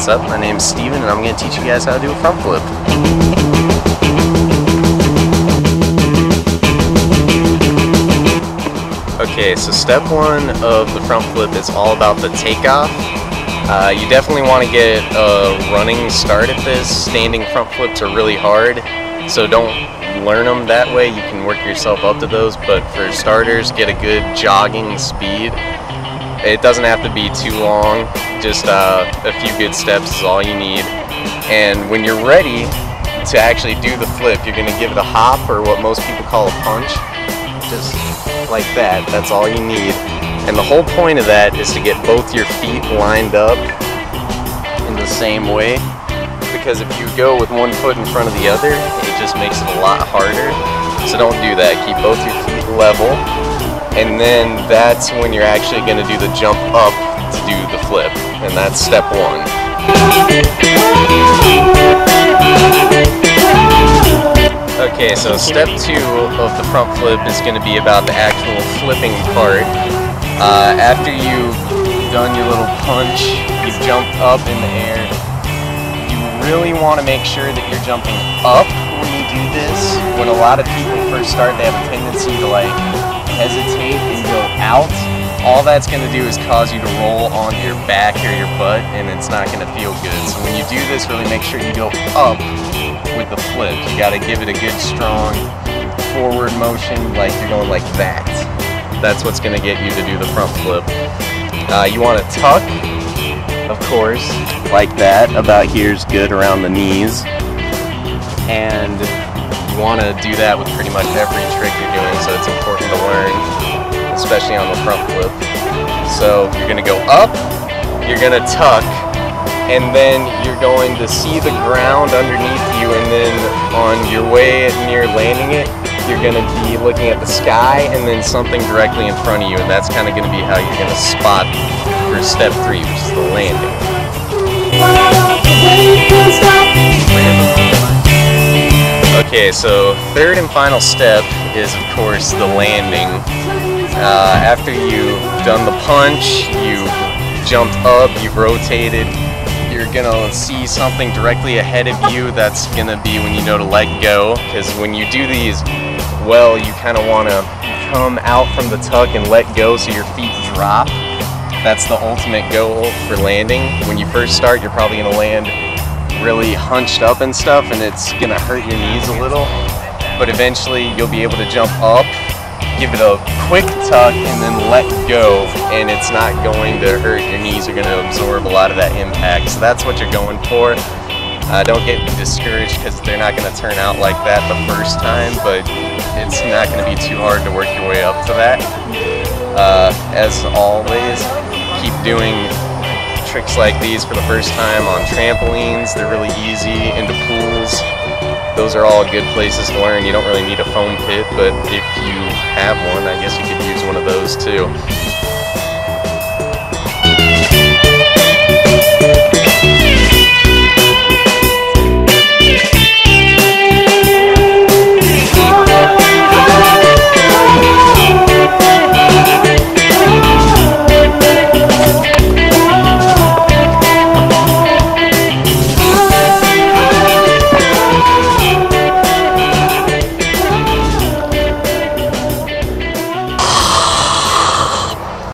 up? My name is Steven and I'm going to teach you guys how to do a front flip. Okay, so step one of the front flip is all about the takeoff. You definitely want to get a running start at this. Standing front flips are really hard, so don't learn them that way. You can work yourself up to those, but for starters, get a good jogging speed. It doesn't have to be too long, just a few good steps is all you need. And when you're ready to actually do the flip, you're going to give it a hop, or what most people call a punch, just like that. That's all you need. And the whole point of that is to get both your feet lined up in the same way, because if you go with one foot in front of the other, it just makes it a lot harder. So don't do that. Keep both your feet level. And then that's when you're actually going to do the jump up to do the flip, and that's step one. Okay, so step two of the front flip is going to be about the actual flipping part. After you've done your little punch, you jump up in the air. You really want to make sure that you're jumping up when you do this. When a lot of people first start, they have a tendency to hesitate and go out. All that's going to do is cause you to roll onto your back or your butt, and it's not going to feel good. So when you do this, really make sure you go up with the flip. You got to give it a good strong forward motion, like you're going like that. That's what's going to get you to do the front flip. You want to tuck, of course, like that. About here's good, around the knees. And you want to do that with pretty much every trick you're doing, so it's important to learn, especially on the front flip. So you're going to go up, you're going to tuck, and then you're going to see the ground underneath you, and then on your way near landing it, you're going to be looking at the sky and then something directly in front of you, and that's kind of going to be how you're going to spot for step three, which is the landing. Okay, so third and final step is, of course, the landing. After you've done the punch, you've jumped up, you've rotated, you're gonna see something directly ahead of you. That's gonna be when you know to let go, because when you do these, well, you kind of want to come out from the tuck and let go so your feet drop. That's the ultimate goal for landing. When you first start, you're probably gonna land really hunched up and stuff, and it's gonna hurt your knees a little, but eventually you'll be able to jump up, give it a quick tuck, and then let go, and it's not going to hurt. Your knees are going to absorb a lot of that impact, so that's what you're going for. Don't get discouraged because they're not going to turn out like that the first time, but it's not going to be too hard to work your way up to that. As always, keep doing tricks like these for the first time on trampolines. They're really easy. Into pools, those are all good places to learn. You don't really need a foam pit, but if you have one, I guess you could use one of those too.